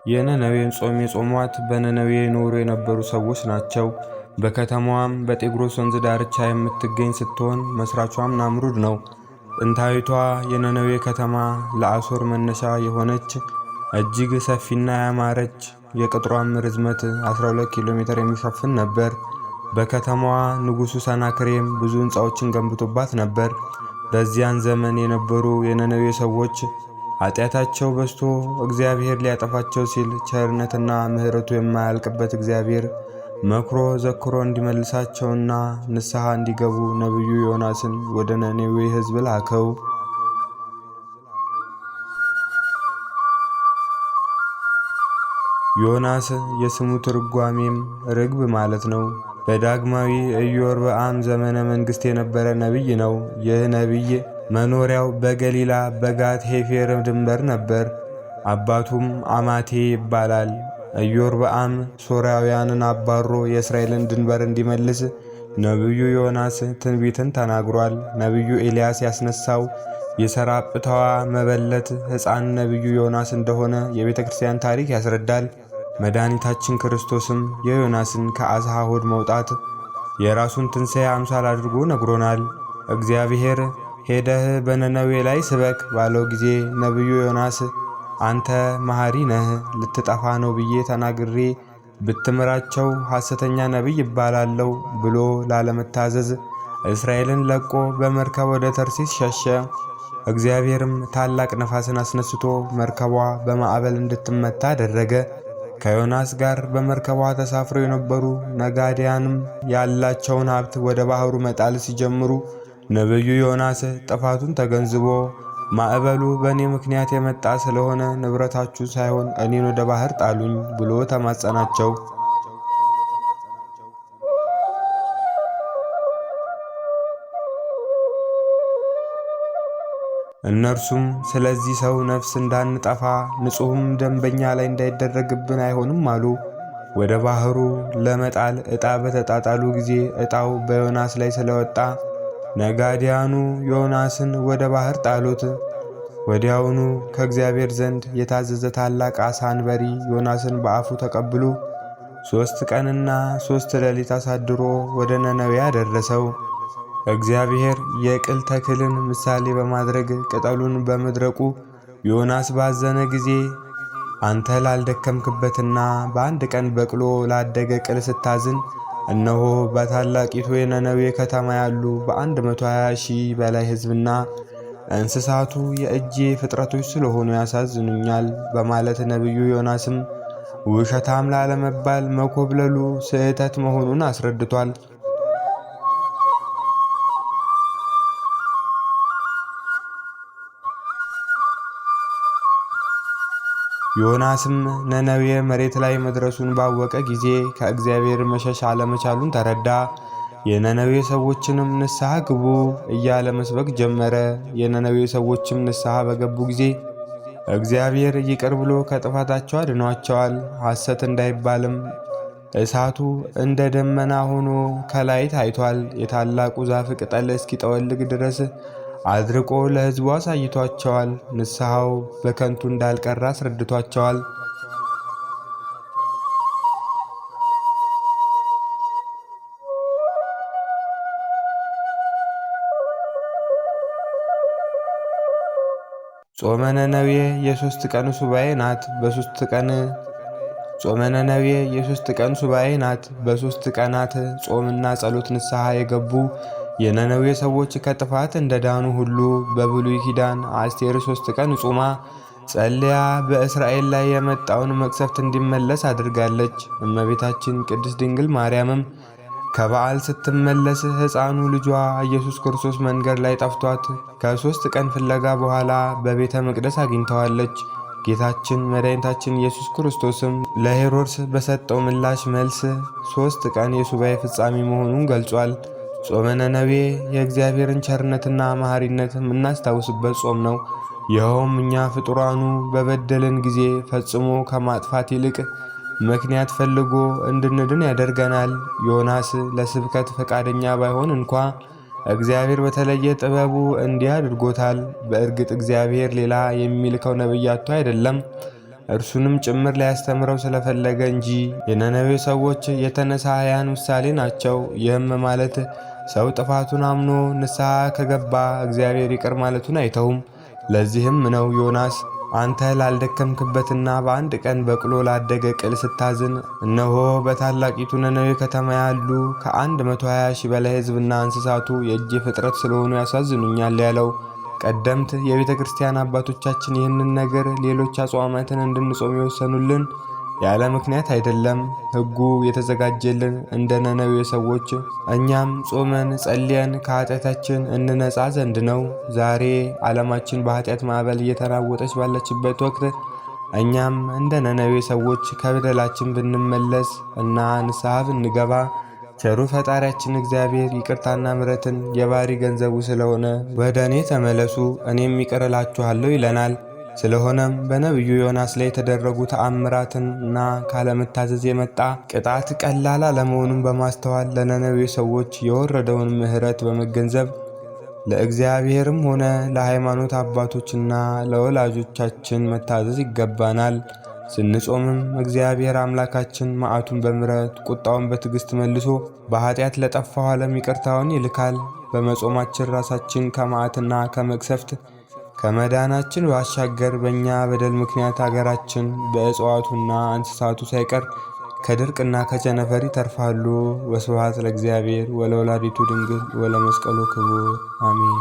የነነዌን ጾም የጾሟት በነነዌ ይኖሩ የነበሩ ሰዎች ናቸው። በከተማዋም በጤግሮስ ወንዝ ዳርቻ የምትገኝ ስትሆን መስራቿም ናምሩድ ነው። ጥንታዊቷ የነነዌ ከተማ ለአሦር መነሻ የሆነች እጅግ ሰፊና ያማረች የቅጥሯም ርዝመት 12 ኪሎ ሜትር የሚሸፍን ነበር። በከተማዋ ንጉሡ ሰናክሬም ብዙ ሕንፃዎችን ገንብቶባት ነበር። በዚያን ዘመን የነበሩ የነነዌ ሰዎች ኃጢአታቸው በዝቶ እግዚአብሔር ሊያጠፋቸው ሲል ቸርነትና ምሕረቱ የማያልቅበት እግዚአብሔር መክሮ ዘክሮ እንዲመልሳቸውና ንስሐ እንዲገቡ ነቢዩ ዮናስን ወደ ነነዌ ሕዝብ ላከው። ዮናስ የስሙ ትርጓሜም ርግብ ማለት ነው። በዳግማዊ ኢዮርብዓም ዘመነ መንግሥት የነበረ ነቢይ ነው። ይህ ነቢይ መኖሪያው በገሊላ በጋት ሄፌር ድንበር ነበር። አባቱም አማቴ ይባላል። ኢዮርብዓም ሶርያውያንን አባሮ የእስራኤልን ድንበር እንዲመልስ ነቢዩ ዮናስ ትንቢትን ተናግሯል። ነቢዩ ኤልያስ ያስነሳው የሰራጵታዋ መበለት ሕፃን ነቢዩ ዮናስ እንደሆነ የቤተ ክርስቲያን ታሪክ ያስረዳል። መድኃኒታችን ክርስቶስም የዮናስን ከአሳ ሆድ መውጣት የራሱን ትንሣኤ አምሳል አድርጎ ነግሮናል። እግዚአብሔር ሄደህ በነነዌ ላይ ስበክ ባለው ጊዜ ነቢዩ ዮናስ አንተ መሐሪ ነህ፣ ልትጠፋ ነው ብዬ ተናግሬ ብትምራቸው ሐሰተኛ ነቢይ ይባላለሁ ብሎ ላለመታዘዝ እስራኤልን ለቆ በመርከብ ወደ ተርሴስ ሸሸ። እግዚአብሔርም ታላቅ ነፋስን አስነስቶ መርከቧ በማዕበል እንድትመታ አደረገ። ከዮናስ ጋር በመርከቧ ተሳፍረው የነበሩ ነጋዴያንም ያላቸውን ሀብት ወደ ባህሩ መጣል ሲጀምሩ ነቢዩ ዮናስ ጥፋቱን ተገንዝቦ ማዕበሉ በእኔ ምክንያት የመጣ ስለሆነ ንብረታችሁ ሳይሆን እኔን ወደ ባህር ጣሉኝ ብሎ ተማጸናቸው። እነርሱም ስለዚህ ሰው ነፍስ እንዳንጠፋ ንጹሕም ደንበኛ ላይ እንዳይደረግብን አይሆንም አሉ። ወደ ባህሩ ለመጣል ዕጣ በተጣጣሉ ጊዜ ዕጣው በዮናስ ላይ ስለወጣ ነጋዴያኑ ዮናስን ወደ ባህር ጣሉት። ወዲያውኑ ከእግዚአብሔር ዘንድ የታዘዘ ታላቅ ዓሣ አንበሪ ዮናስን በአፉ ተቀብሎ 3 ቀንና 3 ሌሊት አሳድሮ ወደ ነነዌ አደረሰው። እግዚአብሔር የቅል ተክልን ምሳሌ በማድረግ ቅጠሉን በመድረቁ ዮናስ ባዘነ ጊዜ አንተ ላልደከምክበትና በአንድ ቀን በቅሎ ላደገ ቅል ስታዝን እነሆ በታላቂቱ የነነዌ ከተማ ያሉ በ120,000 በላይ ሕዝብና እንስሳቱ የእጄ ፍጥረቶች ስለሆኑ ያሳዝኑኛል በማለት ነቢዩ ዮናስም ውሸታም ላለመባል መኮብለሉ ስህተት መሆኑን አስረድቷል። ዮናስም ነነዌ መሬት ላይ መድረሱን ባወቀ ጊዜ ከእግዚአብሔር መሸሽ አለመቻሉን ተረዳ። የነነዌ ሰዎችንም ንስሐ ግቡ እያለ መስበክ ጀመረ። የነነዌ ሰዎችም ንስሐ በገቡ ጊዜ እግዚአብሔር ይቅር ብሎ ከጥፋታቸው አድኗቸዋል። ሐሰት እንዳይባልም እሳቱ እንደ ደመና ሆኖ ከላይ ታይቷል። የታላቁ ዛፍ ቅጠል እስኪጠወልግ ድረስ አድርቆ ለሕዝቡ አሳይቷቸዋል። ንስሐው በከንቱ እንዳልቀረ አስረድቷቸዋል። ጾመ ነነዌ የ3 ቀን ሱባኤ ናት። የ3 ቀን ሱባኤ ናት። በ3 ቀናት ጾምና ጸሎት ንስሐ የገቡ የነነዌ ሰዎች ከጥፋት እንደዳኑ ሁሉ በብሉይ ኪዳን አስቴር 3 ቀን ጾማ ጸልያ በእስራኤል ላይ የመጣውን መቅሰፍት እንዲመለስ አድርጋለች። እመቤታችን ቅድስት ድንግል ማርያምም ከበዓል ስትመለስ ሕፃኑ ልጇ ኢየሱስ ክርስቶስ መንገድ ላይ ጠፍቷት ከ3 ቀን ፍለጋ በኋላ በቤተ መቅደስ አግኝተዋለች። ጌታችን መድኃኒታችን ኢየሱስ ክርስቶስም ለሄሮድስ በሰጠው ምላሽ መልስ 3 ቀን የሱባኤ ፍጻሜ መሆኑን ገልጿል። ጾመ ነነዌ የእግዚአብሔርን ቸርነትና መሐሪነት የምናስታውስበት ጾም ነው። ይኸውም እኛ ፍጡራኑ በበደልን ጊዜ ፈጽሞ ከማጥፋት ይልቅ ምክንያት ፈልጎ እንድንድን ያደርገናል። ዮናስ ለስብከት ፈቃደኛ ባይሆን እንኳ እግዚአብሔር በተለየ ጥበቡ እንዲህ አድርጎታል። በእርግጥ እግዚአብሔር ሌላ የሚልከው ነቢያቱ አይደለም። እርሱንም ጭምር ሊያስተምረው ስለፈለገ እንጂ። የነነዌ ሰዎች የተነሳያን ምሳሌ ናቸው። ይህም ማለት ሰው ጥፋቱን አምኖ ንስሐ ከገባ እግዚአብሔር ይቅር ማለቱን አይተውም። ለዚህም ነው ዮናስ አንተ ላልደከምክበትና በአንድ ቀን በቅሎ ላደገ ቅል ስታዝን፣ እነሆ በታላቂቱ ነነዌ ከተማ ያሉ ከ120,000 በላይ ሕዝብና እንስሳቱ የእጅ ፍጥረት ስለሆኑ ያሳዝኑኛል ያለው። ቀደምት የቤተ ክርስቲያን አባቶቻችን ይህንን ነገር ሌሎች አጽዋማትን እንድንጾም የወሰኑልን ያለ ምክንያት አይደለም። ሕጉ የተዘጋጀልን እንደ ነነዌ ሰዎች እኛም ጾመን ጸልየን ከኃጢአታችን እንነጻ ዘንድ ነው። ዛሬ ዓለማችን በኃጢአት ማዕበል እየተናወጠች ባለችበት ወቅት እኛም እንደ ነነዌ ሰዎች ከበደላችን ብንመለስ እና ንስሐ ብንገባ ቸሩ ፈጣሪያችን እግዚአብሔር ይቅርታና ምሕረትን የባህሪ ገንዘቡ ስለሆነ ወደ እኔ ተመለሱ እኔም ይቅር እላችኋለሁ ይለናል። ስለሆነም በነቢዩ ዮናስ ላይ የተደረጉ ተአምራትና ካለመታዘዝ የመጣ ቅጣት ቀላል አለመሆኑን በማስተዋል ለነነዌ ሰዎች የወረደውን ምሕረት በመገንዘብ ለእግዚአብሔርም ሆነ ለሃይማኖት አባቶችና ለወላጆቻችን መታዘዝ ይገባናል። ስንጾምም እግዚአብሔር አምላካችን መዓቱን በምሕረት ቁጣውን በትዕግሥት መልሶ በኃጢአት ለጠፋው ዓለም ይቅርታውን ይልካል። በመጾማችን ራሳችን ከመዓትና ከመቅሰፍት ከመዳናችን ባሻገር በእኛ በደል ምክንያት አገራችን በእጽዋቱና እንስሳቱ ሳይቀር ከድርቅና ከቸነፈር ይተርፋሉ። ወስብሐት ለእግዚአብሔር ወለወላዲቱ ድንግል ወለመስቀሉ ክቡር አሜን።